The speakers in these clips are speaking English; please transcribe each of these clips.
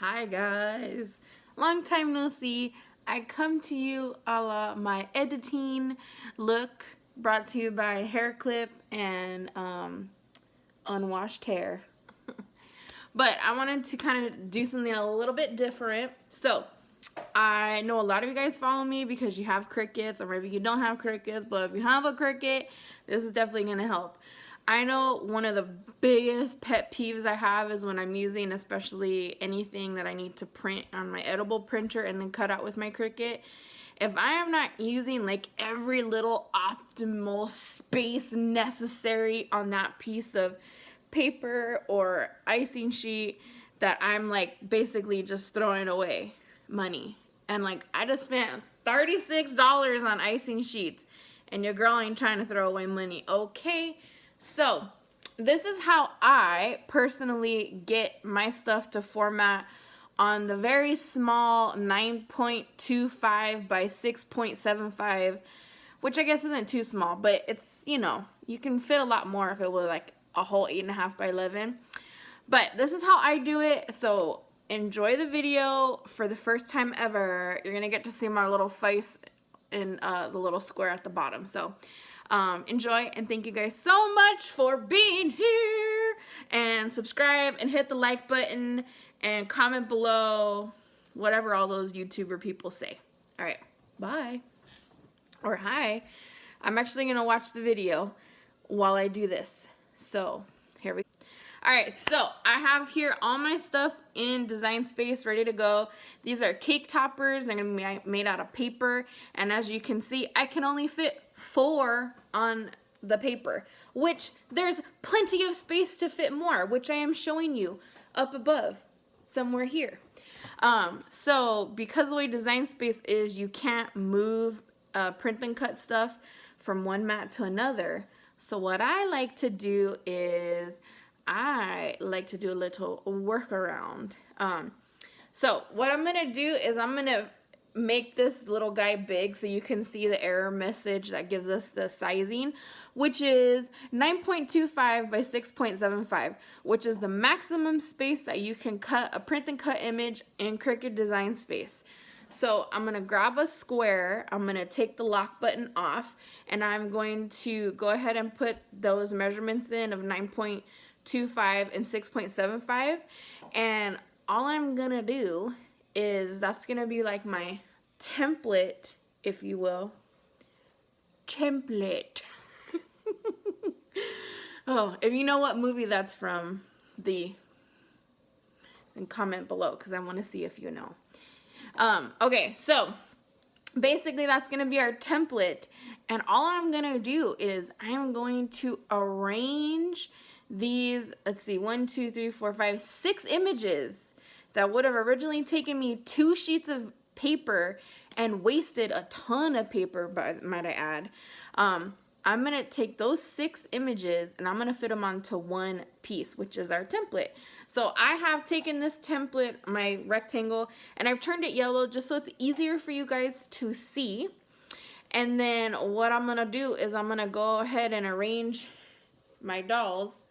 Hi guys, long time no see. I come to you a la my editing look, brought to you by Hair Clip and Unwashed Hair. But I wanted to kind of do something a little bit different. So I know a lot of you guys follow me because you have crickets, or maybe you don't have crickets, but if you have a cricket, this is definitely going to help. I know one of the biggest pet peeves I have is when I'm using especially anything that I need to print on my edible printer and then cut out with my Cricut. If I am not using like every little optimal space necessary on that piece of paper or icing sheet, that I'm like basically just throwing away money. And like I just spent $36 on icing sheets and your girl ain't trying to throw away money, okay? So this is how I personally get my stuff to format on the very small 9.25 by 6.75, which I guess isn't too small, but it's, you know, you can fit a lot more if it was like a whole 8.5 by 11. But this is how I do it, so enjoy the video. For the first time ever, you're gonna get to see my little face in the little square at the bottom. So enjoy, and thank you guys so much for being here, and subscribe and hit the like button and comment below whatever all those YouTuber people say. All right, bye, or hi. I'm actually gonna watch the video while I do this, so here we go. All right, so I have here all my stuff in Design Space ready to go. These are cake toppers. They're gonna be made out of paper, and as you can see, I can only fit 4 on the paper, which there's plenty of space to fit more, which I am showing you up above somewhere here. So because the way Design Space is, you can't move print and cut stuff from one mat to another. So what I like to do is I like to do a little workaround. So what I'm gonna do is I'm gonna make this little guy big so you can see the error message that gives us the sizing, which is 9.25 by 6.75, which is the maximum space that you can cut a print and cut image in Cricut Design Space. So I'm gonna grab a square, I'm gonna take the lock button off, and I'm going to go ahead and put those measurements in of 9.25 and 6.75, and all I'm gonna do is that's gonna be like my template, if you will. Template. Oh, if you know what movie that's from, then comment below, because I want to see if you know. Okay, so basically that's gonna be our template, and all I'm gonna do is I'm going to arrange these, let's see, 1, 2, 3, 4, 5, 6 images that would have originally taken me 2 sheets of paper and wasted a ton of paper, might I add. I'm gonna take those 6 images and I'm gonna fit them onto one piece, which is our template. So I have taken this template, my rectangle, and I've turned it yellow just so it's easier for you guys to see. And then what I'm gonna do is I'm gonna go ahead and arrange my dolls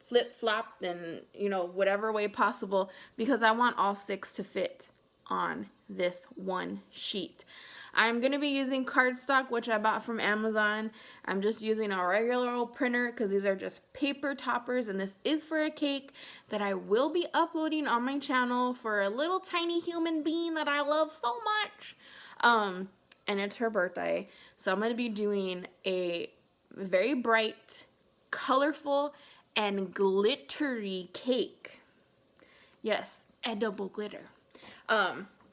flip-flopped and, you know, whatever way possible, because I want all 6 to fit on this one sheet. I'm going to be using cardstock, which I bought from Amazon. I'm just using a regular old printer because these are just paper toppers, and this is for a cake that I will be uploading on my channel for a little tiny human being that I love so much. And it's her birthday. So I'm going to be doing a very bright, colorful, and glittery cake. Yes, edible glitter.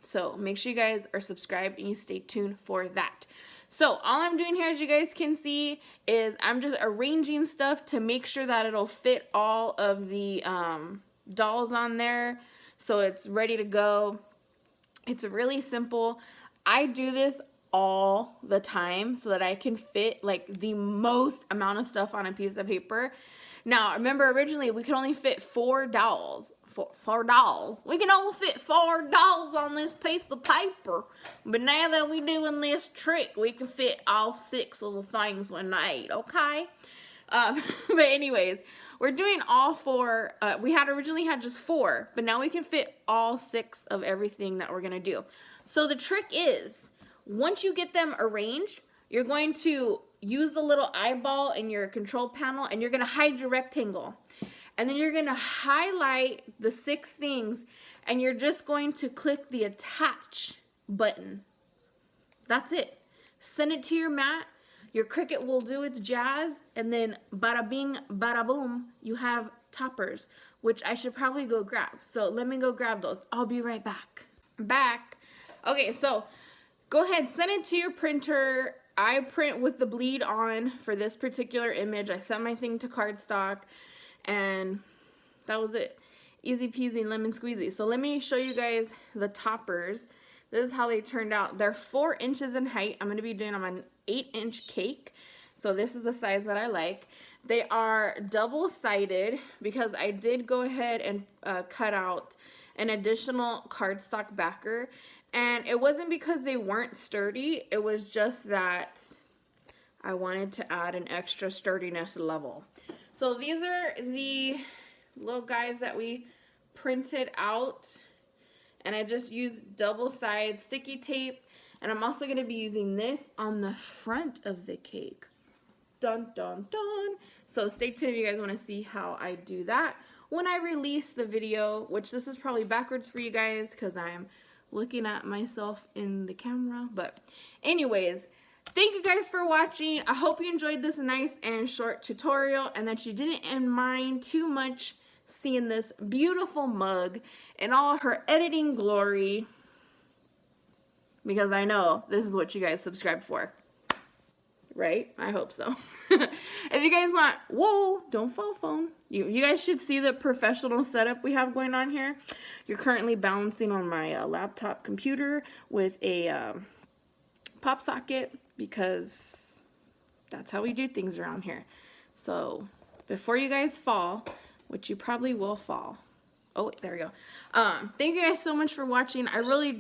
So make sure you guys are subscribed and you stay tuned for that. So all I'm doing here, as you guys can see, is I'm just arranging stuff to make sure that it'll fit all of the dolls on there, so it's ready to go. It's really simple. I do this all the time so that I can fit like the most amount of stuff on a piece of paper. Now, remember, originally we could only fit 4 dolls. Four dolls. We can only fit 4 dolls on this piece of paper. But now that we're doing this trick, we can fit all 6 of the things we need, okay? But anyways, we're doing all 4. We had originally had just 4, but now we can fit all 6 of everything that we're gonna do. So the trick is, once you get them arranged, you're going to use the little eyeball in your control panel and you're gonna hide your rectangle. And then you're gonna highlight the 6 things and you're just going to click the attach button. That's it. Send it to your mat. Your Cricut will do its jazz, and then bada bing, bada boom, you have toppers, which I should probably go grab. So let me go grab those. I'll be right back. Okay, so go ahead, send it to your printer. I print with the bleed on for this particular image. I sent my thing to cardstock, and that was it. Easy peasy lemon squeezy. So let me show you guys the toppers. This is how they turned out. They're 4 inches in height. I'm going to be doing them on an 8-inch cake. So this is the size that I like. They are double-sided because I did go ahead and cut out an additional cardstock backer. And it wasn't because they weren't sturdy. It was just that I wanted to add an extra sturdiness level. So these are the little guys that we printed out. And I just used double-sided sticky tape. And I'm also going to be using this on the front of the cake. Dun, dun, dun. So stay tuned if you guys want to see how I do that when I release the video, which this is probably backwards for you guys because I'm looking at myself in the camera. But anyways, thank you guys for watching. I hope you enjoyed this nice and short tutorial and that you didn't mind too much seeing this beautiful mug in all her editing glory, because I know this is what you guys subscribe for, right? I hope so. If you guys want, whoa, don't fall phone. You guys should see the professional setup we have going on here. You're currently balancing on my laptop computer with a pop socket because that's how we do things around here. So before you guys fall, which you probably will fall. Oh, there we go. Thank you guys so much for watching. I really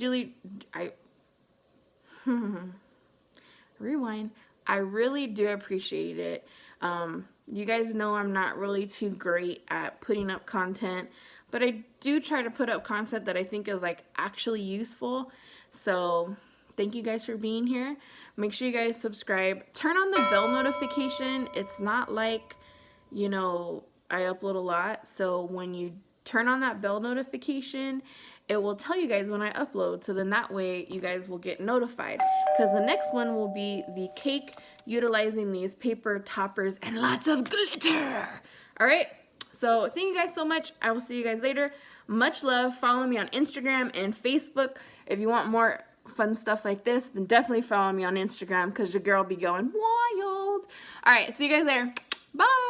rewind. I really do appreciate it. You guys know I'm not really too great at putting up content, but I do try to put up content that I think is like actually useful. So thank you guys for being here. Make sure you guys subscribe. Turn on the bell notification. It's not like, you know, I upload a lot, so when you turn on that bell notification, it will tell you guys when I upload, so then that way you guys will get notified, because the next one will be the cake utilizing these paper toppers and lots of glitter. Alright, so thank you guys so much. I will see you guys later. Much love. Follow me on Instagram and Facebook. If you want more fun stuff like this, then definitely follow me on Instagram, because your girl be going wild. Alright, see you guys later. Bye!